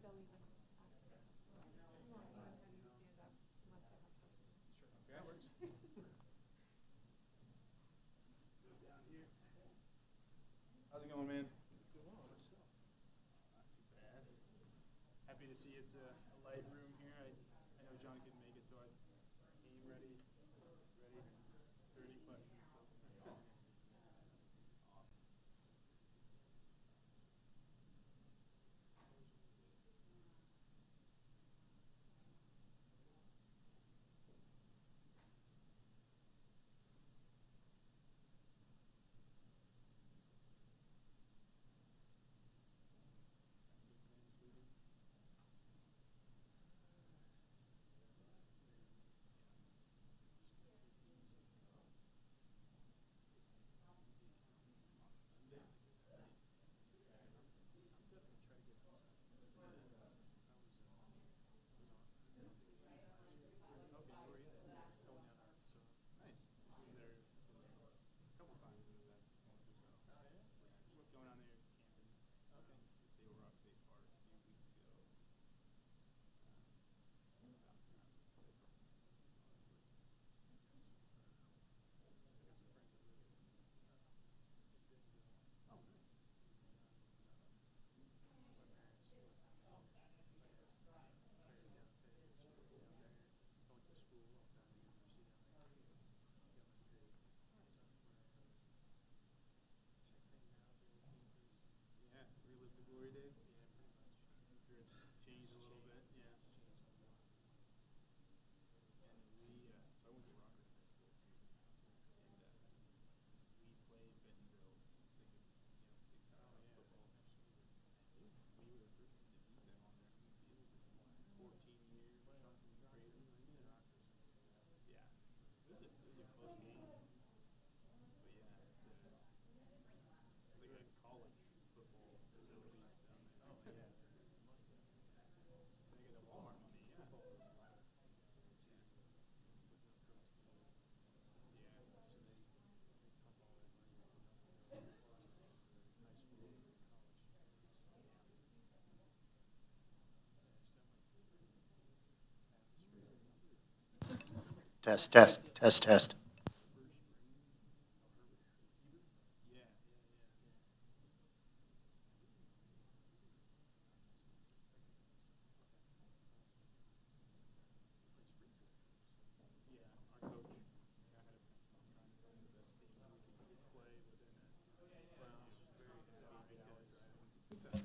That works. How's it going, man? Not too bad. Happy to see it's a light room here. I know John couldn't make it, so I came ready for any questions. So. Awesome. Nice. Been there a couple times in the past month or so. Oh, yeah? What's going on there? Camping. Okay. They were Rock State Park a few weeks ago. Bouncing around. Oh, nice. Yeah, relive the glory days. I'm sure it's changed a little bit. Yeah. And so I went to Rockford High School, and we played Bentonville, like a big time college football. We were the first team to beat them on their home field in 14 years or something crazy like that. Yeah, it was a close game, but yeah, it's like a college football facilities down there. Oh yeah. They get the Walmart money, yeah. Test, test, test, test. Our coach had trying to find the best team that we could play within it. Well, it's just very because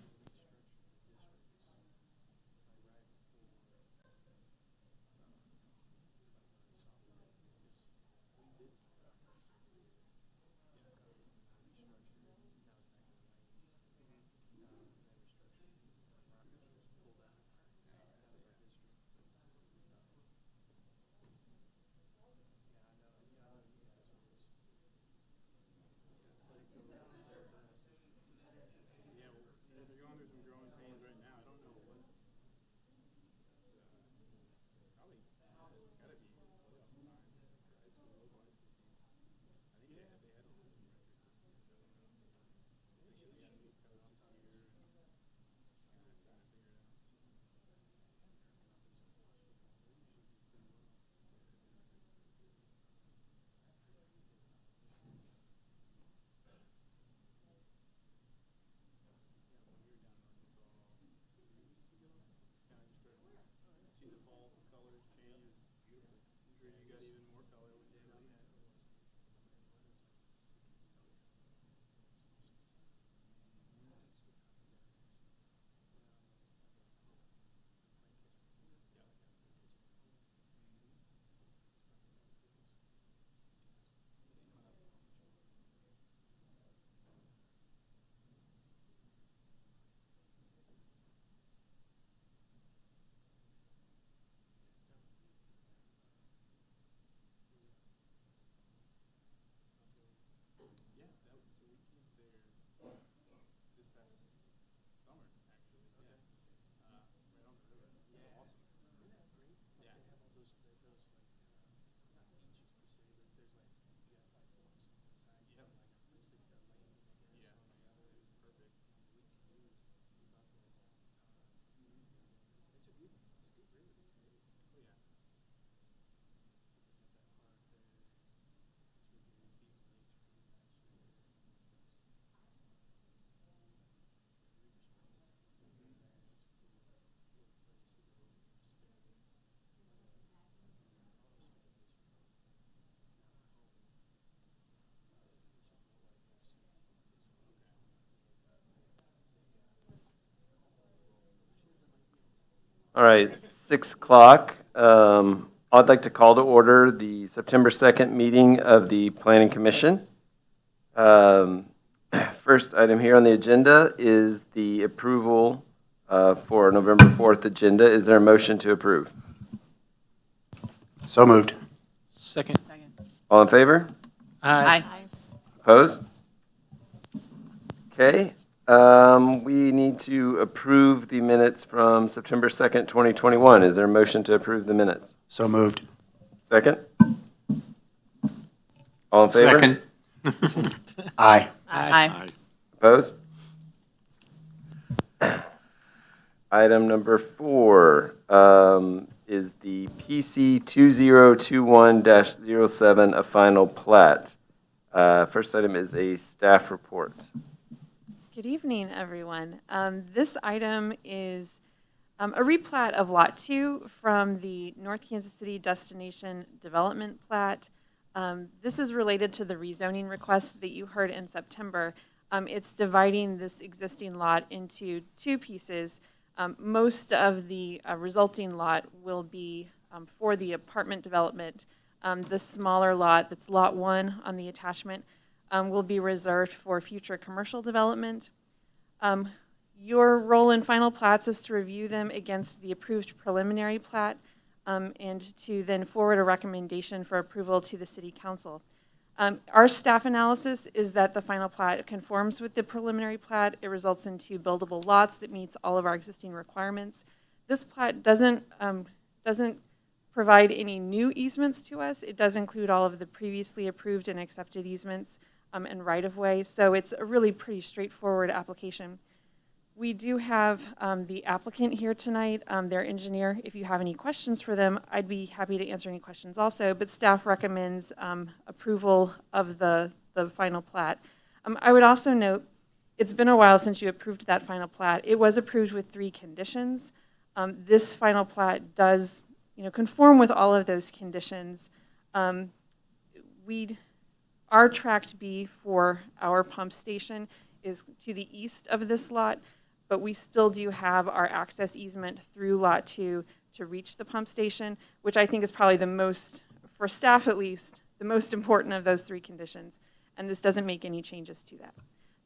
All right, 6 o'clock. I'd like to call to order the September 2nd meeting of the Planning Commission. First item here on the agenda is the approval for November 4th agenda. Is there a motion to approve? So moved. Second. All in favor? Aye. Opposed? Okay. We need to approve the minutes from September 2nd, 2021. Is there a motion to approve the minutes? So moved. Second? All in favor? Second. Aye. Aye. Opposed? Item number 4 is the PC 2021-07, a final plat. First item is a staff report. Good evening, everyone. This item is a replat of Lot 2 from the North Kansas City Destination Development Plat. This is related to the rezoning request that you heard in September. It's dividing this existing lot into 2 pieces. Most of the resulting lot will be for the apartment development. The smaller lot, that's Lot 1 on the attachment, will be reserved for future commercial development. Your role in final plats is to review them against the approved preliminary plat and to then forward a recommendation for approval to the City Council. Our staff analysis is that the final plat conforms with the preliminary plat. It results in 2 buildable lots that meets all of our existing requirements. This plat doesn't provide any new easements to us. It does include all of the previously approved and accepted easements and right-of-way, so it's a really pretty straightforward application. We do have the applicant here tonight, their engineer. If you have any questions for them, I'd be happy to answer any questions also, but staff recommends approval of the final plat. I would also note, it's been a while since you approved that final plat. It was approved with 3 conditions. This final plat does conform with all of those conditions. Our tract B for our pump station is to the east of this lot, but we still do have our access easement through Lot 2 to reach the pump station, which I think is probably the most, for staff at least, the most important of those 3 conditions, and this doesn't make any changes to that.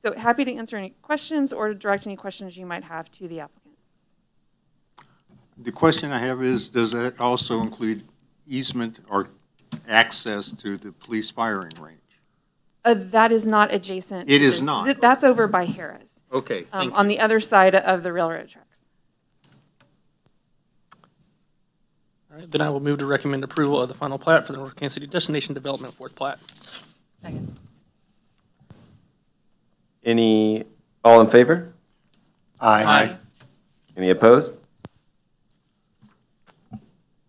So happy to answer any questions or to direct any questions you might have to the applicant. The question I have is, does that also include easement or access to the police firing range? That is not adjacent. It is not. That's over by Harris. Okay, thank you. On the other side of the railroad tracks. All right, then I will move to recommend approval of the final plat for the North Kansas City Destination Development 4th plat. Second. All in favor? Aye. Any opposed?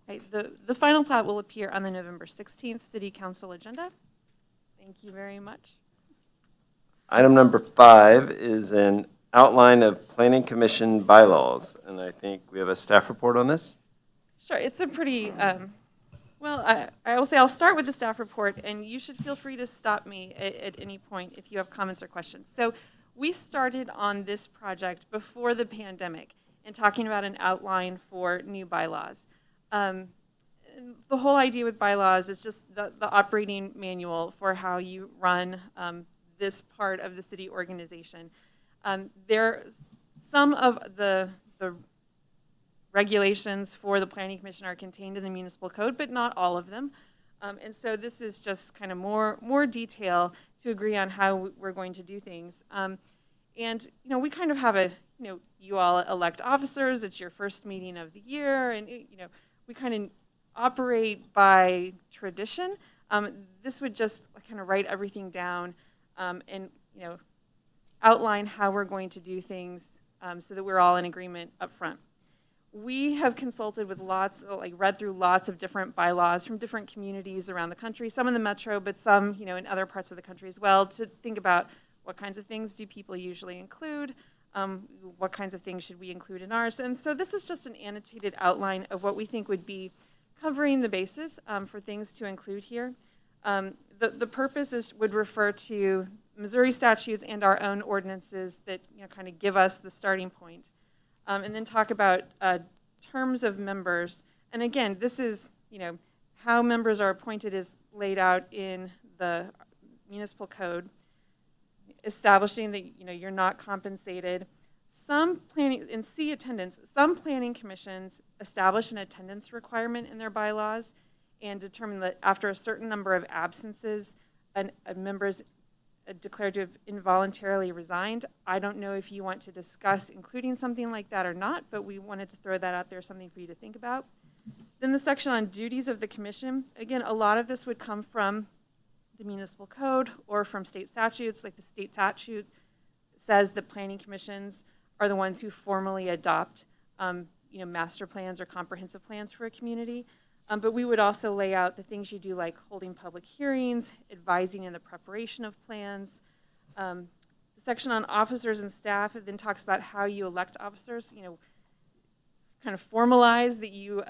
Okay, the final plat will appear on the November 16th City Council agenda. Thank you very much. Item number 5 is an outline of Planning Commission bylaws, and I think we have a staff report on this. Sure, it's a pretty, I will say I'll start with the staff report, and you should feel free to stop me at any point if you have comments or questions. So we started on this project before the pandemic and talking about an outline for new bylaws. The whole idea with bylaws is just the operating manual for how you run this part of the city organization. Some of the regulations for the Planning Commission are contained in the municipal code, but not all of them. And so this is just kind of more detail to agree on how we're going to do things. And we kind of have you all elect officers. It's your first meeting of the year, and we kind of operate by tradition. This would just kind of write everything down and outline how we're going to do things so that we're all in agreement up front. We have consulted with read through lots of different bylaws from different communities around the country, some in the metro, but some in other parts of the country as well, to think about what kinds of things do people usually include, what kinds of things should we include in ours. And so this is just an annotated outline of what we think would be covering the basis for things to include here. The purpose would refer to Missouri statutes and our own ordinances that kind of give us the starting point, and then talk about terms of members, and again, this is, how members are appointed is laid out in the municipal code, establishing that, you're not compensated. Some planning, and see attendance, some planning commissions establish an attendance requirement in their bylaws and determine that after a certain number of absences, a member's declared to have involuntarily resigned. I don't know if you want to discuss including something like that or not, but we wanted to throw that out there, something for you to think about. Then the section on duties of the commission, again, a lot of this would come from the municipal code or from state statutes. Like the state statute says that planning commissions are the ones who formally adopt, master plans or comprehensive plans for a community. But we would also lay out the things you do, like holding public hearings, advising in the preparation of plans. The section on officers and staff then talks about how you elect officers, kind of formalize that you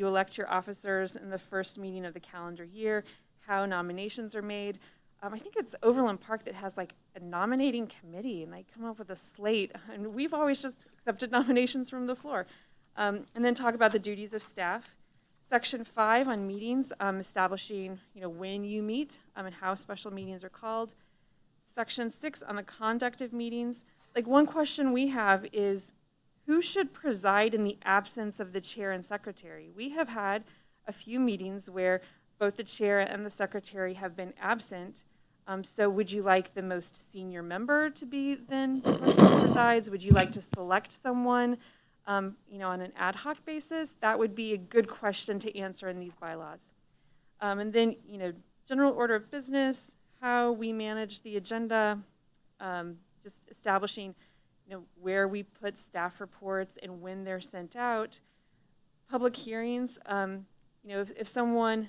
elect your officers in the first meeting of the calendar year, how nominations are made. I think it's Overland Park that has like a nominating committee, and they come up with a slate, and we've always just accepted nominations from the floor. And then talk about the duties of staff. Section 5 on meetings, establishing, when you meet and how special meetings are called. Section 6 on the conduct of meetings. Like, one question we have is, who should preside in the absence of the chair and secretary? We have had a few meetings where both the chair and the secretary have been absent. So would you like the most senior member to be then the person who presides? Would you like to select someone, on an ad hoc basis? That would be a good question to answer in these bylaws. And then, general order of business, how we manage the agenda, just establishing, where we put staff reports and when they're sent out. Public hearings, if someone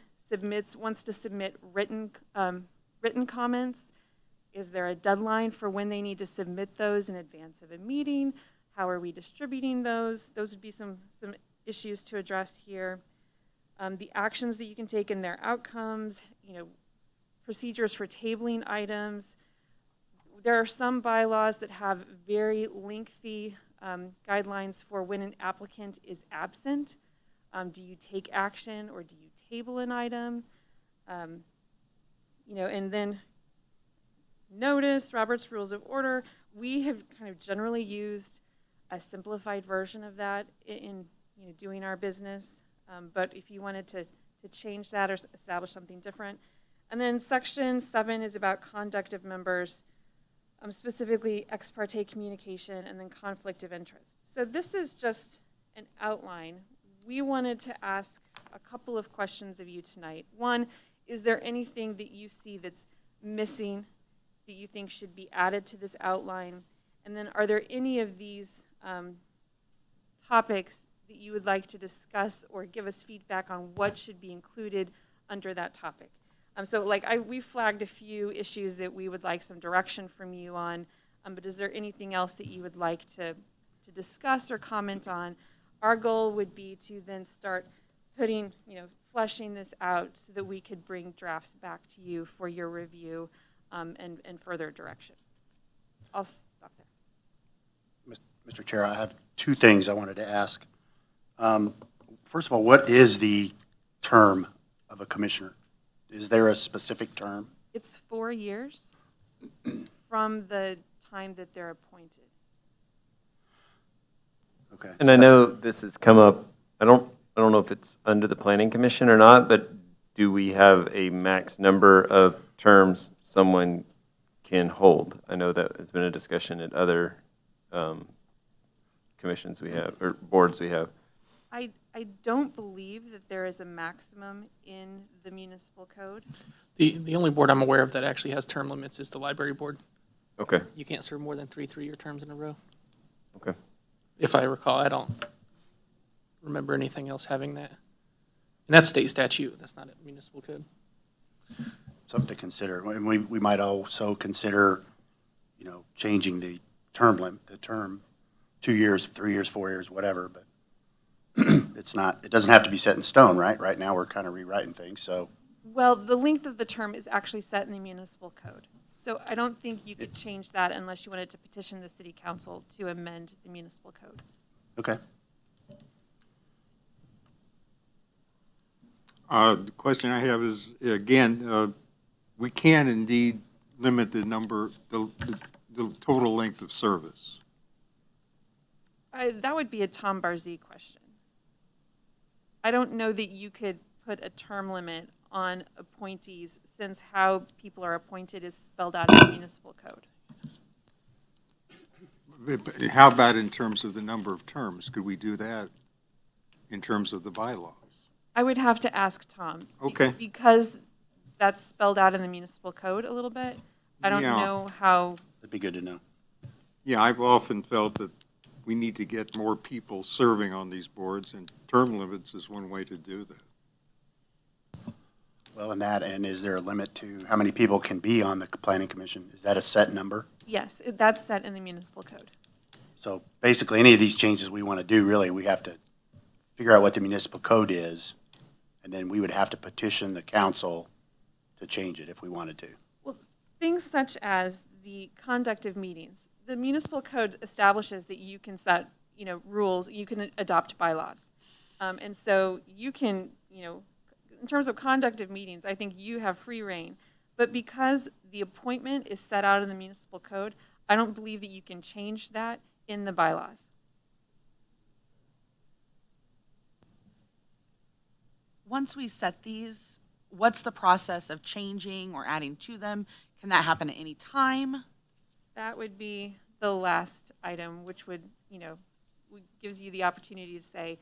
wants to submit written comments, is there a deadline for when they need to submit those in advance of a meeting? How are we distributing those? Those would be some issues to address here. The actions that you can take and their outcomes, procedures for tabling items. There are some bylaws that have very lengthy guidelines for when an applicant is absent. Do you take action or do you table an item? And then notice, Robert's Rules of Order. We have kind of generally used a simplified version of that in doing our business. But if you wanted to change that or establish something different. And then section 7 is about conduct of members, specifically ex parte communication and then conflict of interest. So this is just an outline. We wanted to ask a couple of questions of you tonight. One, is there anything that you see that's missing that you think should be added to this outline? And then are there any of these topics that you would like to discuss or give us feedback on what should be included under that topic? So we flagged a few issues that we would like some direction from you on, but is there anything else that you would like to discuss or comment on? Our goal would be to then start putting, fleshing this out so that we could bring drafts back to you for your review and further direction. I'll stop there. Mr. Chair, I have two things I wanted to ask. First of all, what is the term of a commissioner? Is there a specific term? It's 4 years from the time that they're appointed. Okay. And I know this has come up, I don't know if it's under the Planning Commission or not, but do we have a max number of terms someone can hold? I know that has been a discussion at other commissions we have, or boards we have. I don't believe that there is a maximum in the municipal code. The only board I'm aware of that actually has term limits is the library board. Okay, You can't serve more than 3 3-year terms in a row. okay. If I recall, I don't remember anything else having that. And that's state statute, that's not a municipal code. Something to consider. And we might also consider, changing the term limit, the term, 2 years, 3 years, 4 years, whatever, but it doesn't have to be set in stone, right? Right now, we're kind of rewriting things, so. Well, the length of the term is actually set in the municipal code. So I don't think you could change that unless you wanted to petition the city council to amend the municipal code. Okay. The question I have is, again, we can indeed limit the number, the total length of service. That would be a Tom Barzee question. I don't know that you could put a term limit on appointees since how people are appointed is spelled out in the municipal code. But how about in terms of the number of terms? Could we do that in terms of the bylaws? I would have to ask Tom. Okay. Because that's spelled out in the municipal code a little bit. I don't Yeah. know how, That'd be good to know. Yeah, I've often felt that we need to get more people serving on these boards, and term limits is one way to do that. Well, and is there a limit to how many people can be on the planning commission? Is that a set number? yes, that's set in the municipal code. So basically, any of these changes we want to do, really, we have to figure out what the municipal code is, and then we would have to petition the council to change it if we wanted to. Well, things such as the conduct of meetings. The municipal code establishes that you can set, rules, you can adopt bylaws. And so you can, in terms of conduct of meetings, I think you have free reign. But because the appointment is set out in the municipal code, I don't believe that you can change that in the bylaws. Once we set these, what's the process of changing or adding to them? Can that happen at any time? That would be the last item, which would, gives you the opportunity to say,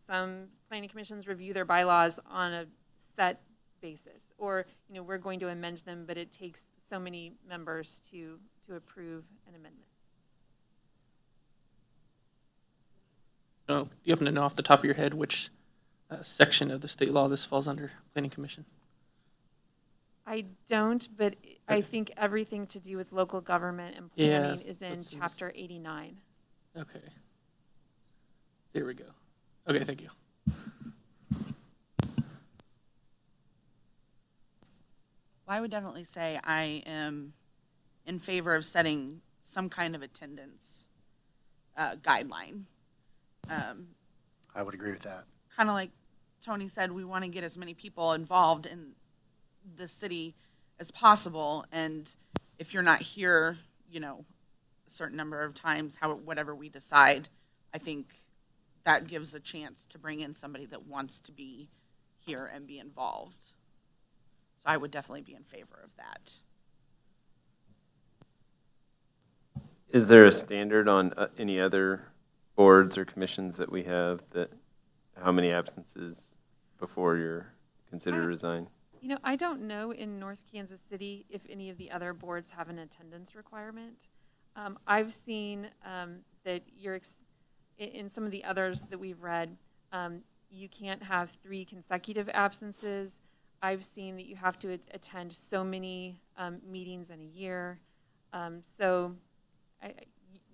some planning commissions review their bylaws on a set basis, or, we're going to amend them, but it takes so many members to approve an amendment. Oh, do you happen to know off the top of your head which section of the state law this falls under, planning commission? I don't, but I think everything to do with local government and Yeah, planning is in that seems- chapter 89. Okay. There we go. Okay, thank you. Well, I would definitely say I am in favor of setting some kind of attendance guideline. I would agree with that. Kind of like Tony said, we want to get as many people involved in the city as possible. And if you're not here, a certain number of times, whatever we decide, I think that gives a chance to bring in somebody that wants to be here and be involved. So I would definitely be in favor of that. Is there a standard on any other boards or commissions that we have that, how many absences before you're considered resigned? I don't know in North Kansas City if any of the other boards have an attendance requirement. I've seen that in some of the others that we've read, you can't have 3 consecutive absences. I've seen that you have to attend so many meetings in a year. So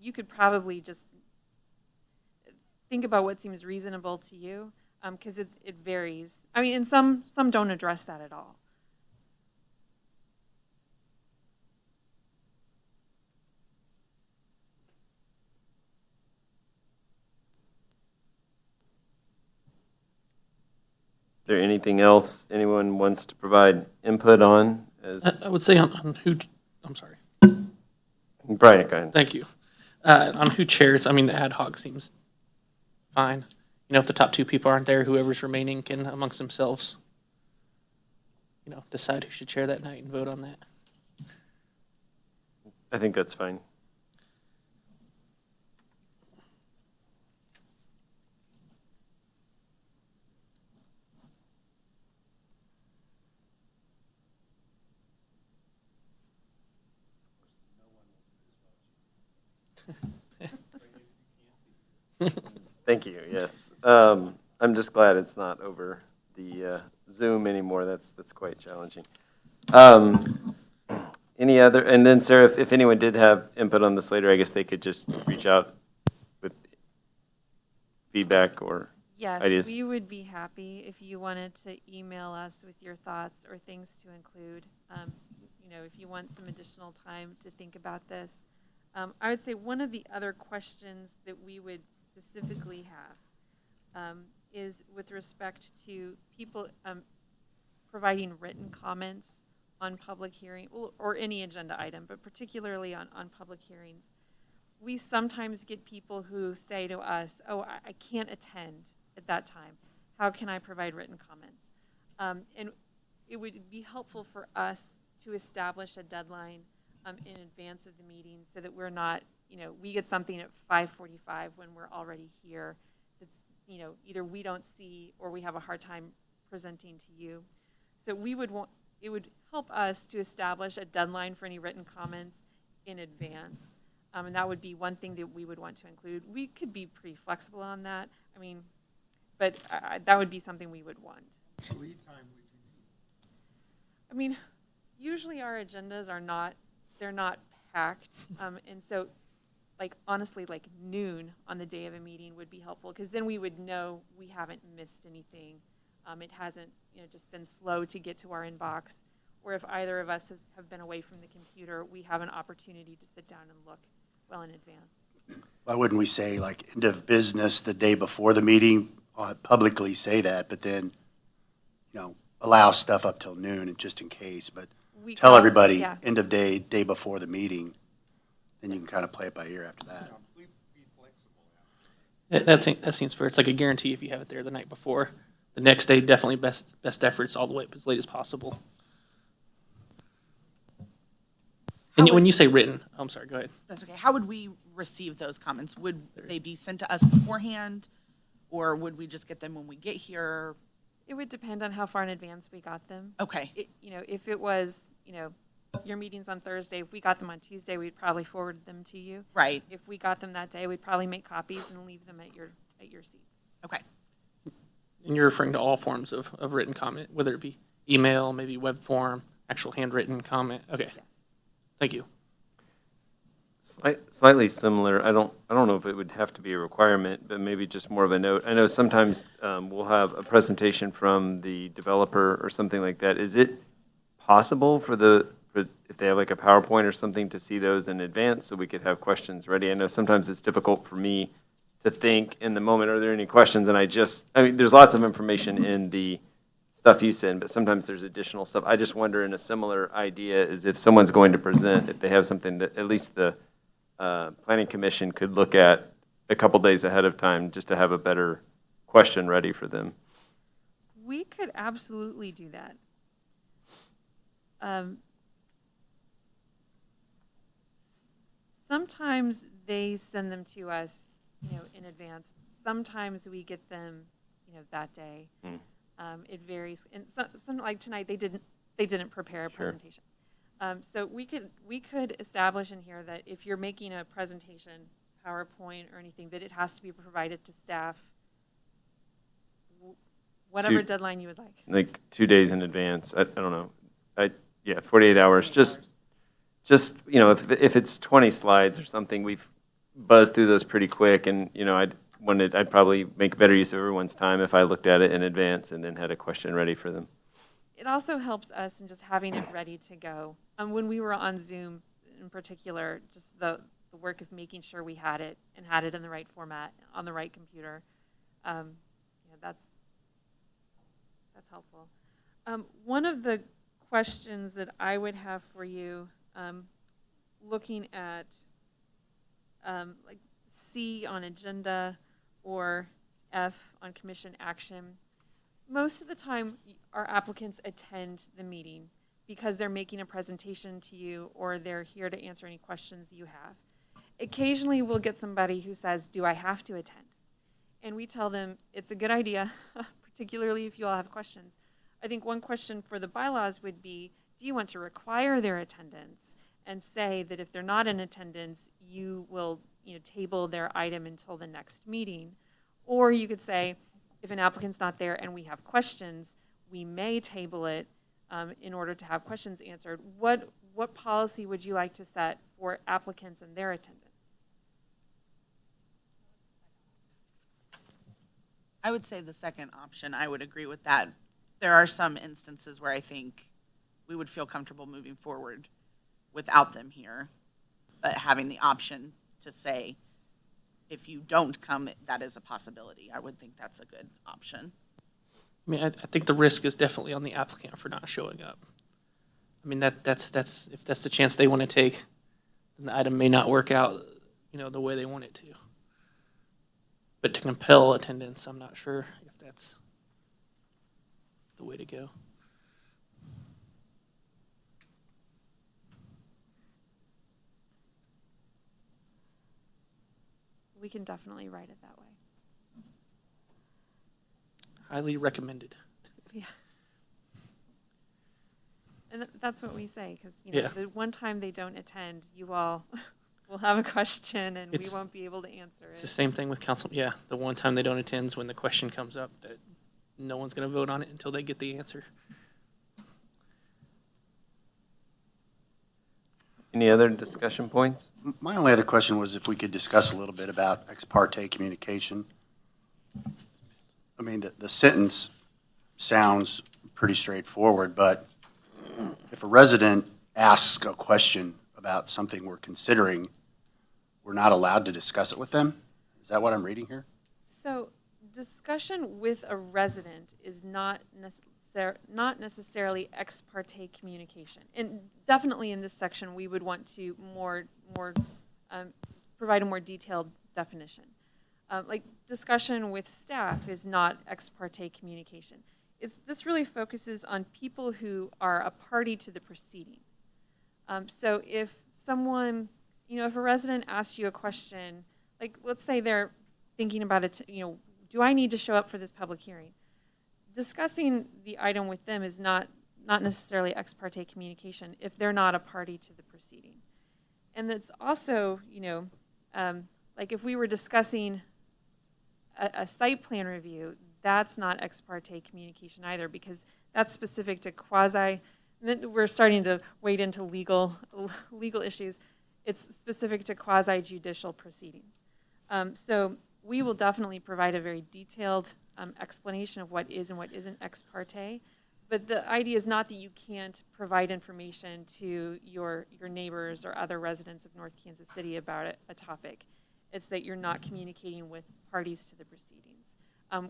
you could probably just think about what seems reasonable to you, because it varies. I mean, and some don't address that at all. Is there anything else anyone wants to provide input on? I would say on who, I'm sorry, Brian, go ahead. thank you. On who chairs, I mean, the ad hoc seems fine. If the top 2 people aren't there, whoever's remaining can, amongst themselves, decide who should chair that night and vote on that. I think that's fine. Thank you, yes. I'm just glad it's not over the Zoom anymore. That's quite challenging. Any other, and then Sarah, if anyone did have input on this later, I guess they could just reach out with feedback or Yes, ideas. we would be happy if you wanted to email us with your thoughts or things to include. If you want some additional time to think about this. I would say one of the other questions that we would specifically have is with respect to people providing written comments on public hearing, or any agenda item, but particularly on public hearings. We sometimes get people who say to us, oh, I can't attend at that time. How can I provide written comments? And it would be helpful for us to establish a deadline in advance of the meeting so that we're not, we get something at 5:45 when we're already here. That's, either we don't see or we have a hard time presenting to you. So it would help us to establish a deadline for any written comments in advance. And that would be one thing that we would want to include. We could be pretty flexible on that. But that would be something we would want. Which lead time would you need? Usually our agendas they're not packed. And so, honestly, noon on the day of a meeting would be helpful, because then we would know we haven't missed anything. It hasn't, just been slow to get to our inbox. Or if either of us have been away from the computer, we have an opportunity to sit down and look well in advance. Why wouldn't we say end of business the day before the meeting, publicly say that, but then, allow stuff up till noon and just in case, but tell everybody Yeah. end of day before the meeting, then you can kind of play it by ear after that. Be flexible. That seems fair. It's like a guarantee if you have it there the night before. The next day, definitely best efforts all the way up as late as possible. And when you say written, I'm sorry, go ahead. That's okay. How would we receive those comments? Would they be sent to us beforehand, or would we just get them when we get here? It would depend on how far in advance we got them. Okay. If it was, your meeting's on Thursday, if we got them on Tuesday, we'd probably forward them to you. Right. If we got them that day, we'd probably make copies and leave them at your seats. Okay. And you're referring to all forms of written comment, whether it be email, maybe web form, actual handwritten comment. Okay. Yes. Thank you. Slightly similar. I don't know if it would have to be a requirement, but maybe just more of a note. I know sometimes we'll have a presentation from the developer or something like that. Is it possible for if they have a PowerPoint or something, to see those in advance so we could have questions ready? I know sometimes it's difficult for me to think in the moment, are there any questions? And there's lots of information in the stuff you send, but sometimes there's additional stuff. I just wonder, in a similar idea, is if someone's going to present, if they have something that at least the Planning Commission could look at a couple days ahead of time, just to have a better question ready for them. We could absolutely do that. Sometimes they send them to us, in advance. Sometimes we get them, that day. It varies. And some like tonight, they didn't prepare a Sure. presentation. So we could establish in here that if you're making a presentation, PowerPoint or anything, that it has to be provided to staff, whatever deadline you would like. Like 2 days in advance. I don't know. 48 hours. Just if it's 20 slides or something, we've buzzed through those pretty quick, and I'd probably make better use of everyone's time if I looked at it in advance and then had a question ready for them. It also helps us in just having it ready to go. When we were on Zoom in particular, just the work of making sure we had it and had it in the right format on the right computer, that's helpful. One of the questions that I would have for you, looking at C on agenda or F on commission action, most of the time our applicants attend the meeting because they're making a presentation to you or they're here to answer any questions you have. Occasionally we'll get somebody who says, do I have to attend? And we tell them it's a good idea, particularly if you all have questions. I think one question for the bylaws would be, do you want to require their attendance and say that if they're not in attendance, you will table their item until the next meeting? Or you could say, if an applicant's not there and we have questions, we may table it in order to have questions answered. What policy would you like to set for applicants and their attendance? I would say the second option. I would agree with that. There are some instances where I think we would feel comfortable moving forward without them here, but having the option to say, if you don't come, that is a possibility. I would think that's a good option. I mean, I think the risk is definitely on the applicant for not showing up. I mean, that's if that's the chance they want to take, then the item may not work out, the way they want it to. But to compel attendance, I'm not sure if that's the way to go. We can definitely write it that way. Highly recommended. Yeah. And that's what we say, because, Yeah. the one time they don't attend, you all will have a question and we It's- won't be able to answer It's the it. same thing with council. Yeah, the one time they don't attend is when the question comes up that no one's going to vote on it until they get the answer. Any other discussion points? My only other question was if we could discuss a little bit about ex parte communication. I mean, the sentence sounds pretty straightforward, but if a resident asks a question about something we're considering, we're not allowed to discuss it with them? Is that what I'm reading here? So discussion with a resident is not necessarily ex parte communication. And definitely in this section, we would want to provide a more detailed definition. Like discussion with staff is not ex parte communication. This really focuses on people who are a party to the proceeding. So if someone, if a resident asks you a question, like let's say they're thinking about it, do I need to show up for this public hearing? Discussing the item with them is not necessarily ex parte communication if they're not a party to the proceeding. And it's also, like if we were discussing a site plan review, that's not ex parte communication either, because that's specific to quasi, then we're starting to wade into legal issues. It's specific to quasi judicial proceedings. So we will definitely provide a very detailed explanation of what is and what isn't ex parte. But the idea is not that you can't provide information to your neighbors or other residents of North Kansas City about a topic. It's that you're not communicating with parties to the proceedings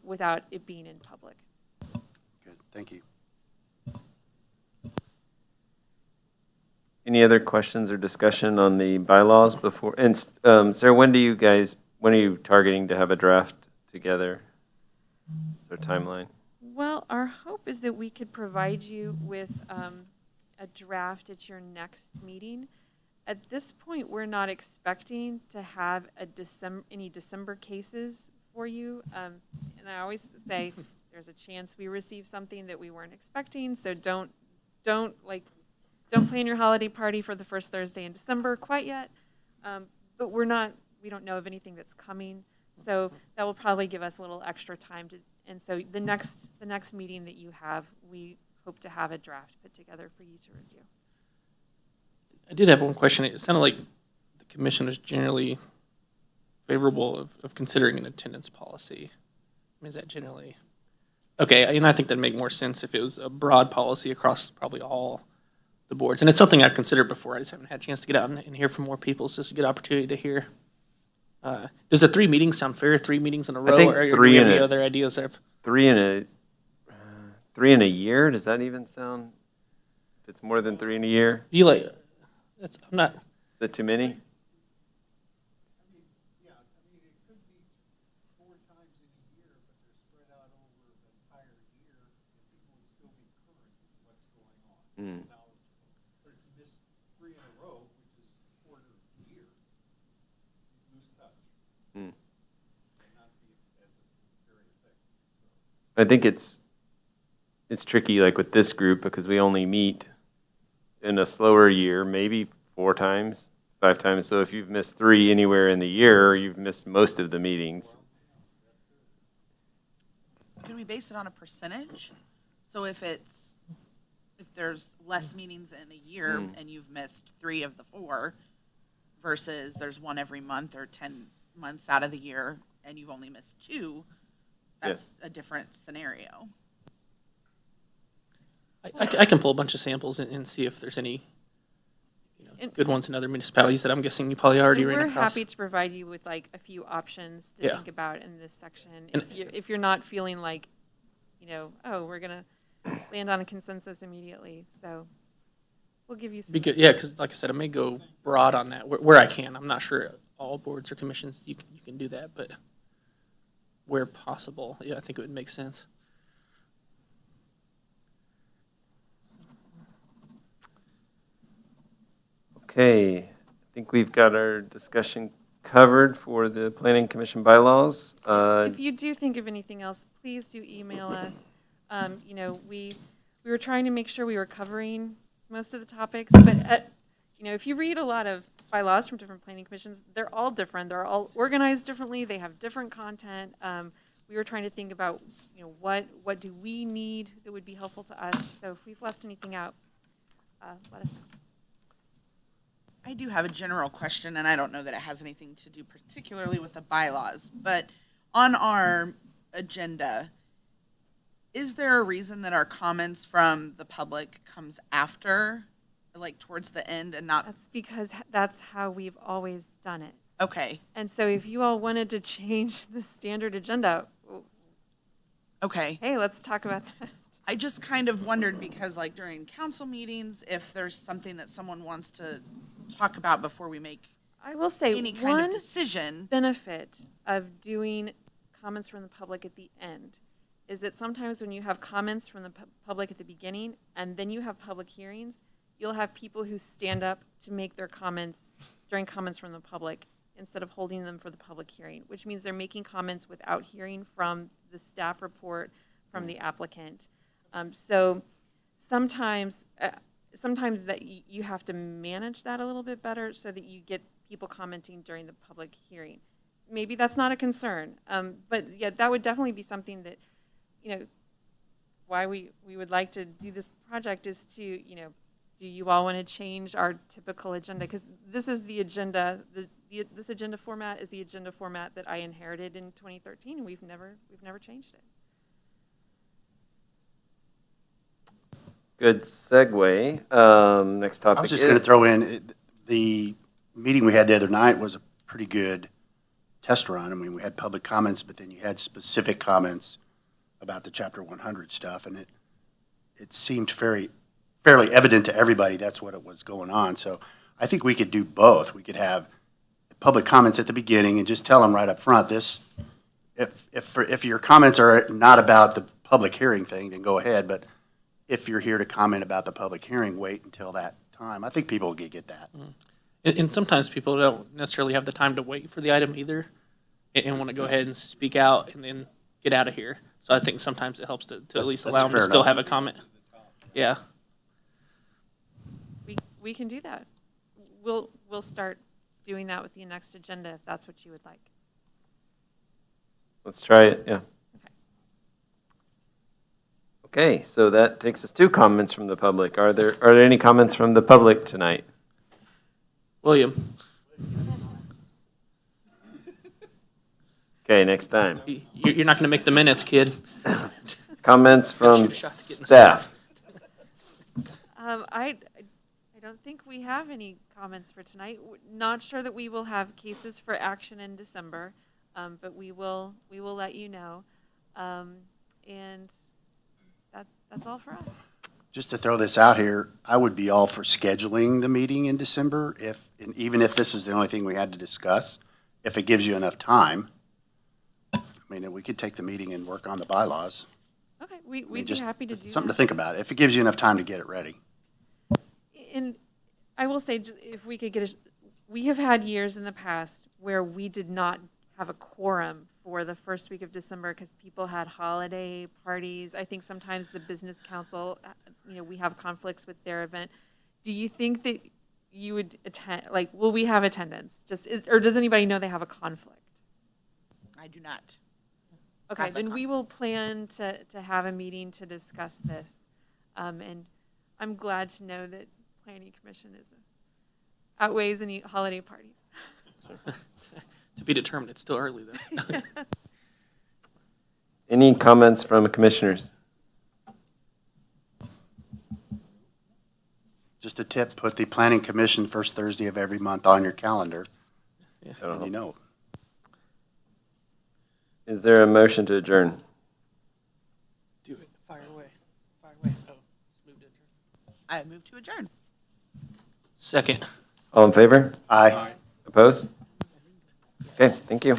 without it being in public. Good, thank you. Any other questions or discussion on the bylaws before? And Sarah, when are you targeting to have a draft together? Is there a timeline? Well, our hope is that we could provide you with a draft at your next meeting. At this point, we're not expecting to have any December cases for you. And I always say there's a chance we receive something that we weren't expecting. So don't plan your holiday party for the first Thursday in December quite yet. But we don't know of anything that's coming. So that will probably give us a little extra time and so the next meeting that you have, we hope to have a draft put together for you to review. I did have one question. It sounded like the commission was generally favorable of considering an attendance policy. I mean, is that generally? Okay, and I think that'd make more sense if it was a broad policy across probably all the boards. And it's something I've considered before. I just haven't had a chance to get out and hear from more people. It's just a good opportunity to hear. Does the 3 meetings sound fair? 3 meetings in a row? think or do 3 you have in any a- other ideas there? 3 in a year? Does that even sound? If it's more than 3 in a year, Do you like? I'm not. is that too many? Mm. But if you miss 3 in a row, which is a quarter of the year, you lose touch. Mm. May not be as very effective. I think it's tricky, like with this group, because we only meet in a slower year, maybe 4 times, 5 times. So if you've missed 3 anywhere in the year, you've missed most of the meetings. Can we base it on a percentage? So if there's less meetings in a year and you've missed 3 of the 4 versus there's 1 every month or 10 months out of the year and you've only missed 2, that's a different scenario. I can pull a bunch of samples and see if there's any And- good ones in other municipalities that I'm guessing you probably already And ran we're across. happy to provide you with like a few options to Yeah. think about in this section. And- If you're not feeling like, oh, we're gonna land on a consensus immediately, so we'll give you some. Yeah, because like I said, I may go broad on that where I can. I'm not sure all boards or commissions you can do that, but where possible, yeah, I think it would make sense. Okay, I think we've got our discussion covered for the planning commission bylaws. If you do think of anything else, please do email us. We were trying to make sure we were covering most of the topics, but if you read a lot of bylaws from different planning commissions, they're all different. They're all organized differently. They have different content. We were trying to think about, what do we need that would be helpful to us? So if we've left anything out, let us know. I do have a general question, and I don't know that it has anything to do particularly with the bylaws, but on our agenda, is there a reason that our comments from the public comes after, like towards the end and not, That's because that's how we've always done it. okay, And so if you all wanted to change the standard agenda, okay. hey, let's talk about that. I just kind of wondered because like during council meetings, if there's something that someone wants to talk about before we make I will say any kind of one decision. benefit of doing comments from the public at the end is that sometimes when you have comments from the public at the beginning and then you have public hearings, you'll have people who stand up to make their comments during comments from the public instead of holding them for the public hearing, which means they're making comments without hearing from the staff report from the applicant. So sometimes that you have to manage that a little bit better so that you get people commenting during the public hearing. Maybe that's not a concern, but yeah, that would definitely be something that, why we would like to do this project is to, do you all want to change our typical agenda? Because this is the agenda, this agenda format is the agenda format that I inherited in 2013, and we've never changed it. Good segue. Next topic I was just going to is, throw in, the meeting we had the other night was a pretty good test run. I mean, we had public comments, but then you had specific comments about the Chapter 100 stuff, and it seemed fairly evident to everybody that's what it was going on. So I think we could do both. We could have public comments at the beginning and just tell them right up front, if your comments are not about the public hearing thing, then go ahead, but if you're here to comment about the public hearing, wait until that time. I think people will get that. And sometimes people don't necessarily have the time to wait for the item either and want to go ahead and speak out and then get out of here. So I think sometimes it helps to at least That's allow them to fair still enough. have a comment. Yeah. We can do that. We'll start doing that with the next agenda if that's what you would like. let's try it, yeah. Okay, so that takes us to comments from the public. Are there any comments from the public tonight? William, Okay, next time. you're not going to make the minutes, kid. Comments from Shoot a shot to get in the staff. I don't think we have any comments for tonight. Not sure that we will have cases for action in December, but we will let you know. And that's all for us. Just to throw this out here, I would be all for scheduling the meeting in December and even if this is the only thing we had to discuss, if it gives you enough time. I mean, we could take the meeting and work on the bylaws. Okay, I mean, we'd be just happy to do that. something to think about, if it gives you enough time to get it ready. And I will say, if we could get we have had years in the past where we did not have a quorum for the first week of December because people had holiday parties. I think sometimes the business council, we have conflicts with their event. Do you think that you would attend, will we have attendance? Or does anybody know they have a conflict? I do not. Okay, Have the then we will plan to have a meeting to discuss this. And I'm glad to know that Planning Commission outweighs any holiday parties. To be determined, it's still early though. Any comments from commissioners? Just to tip, put the planning commission first Thursday of every month on your calendar, I don't and you know. know. Is there a motion to adjourn? Do it. Fire away. Fire away. Oh, moved it. I move to adjourn. Second. All in favor? Aye. Opposed? Okay, thank you.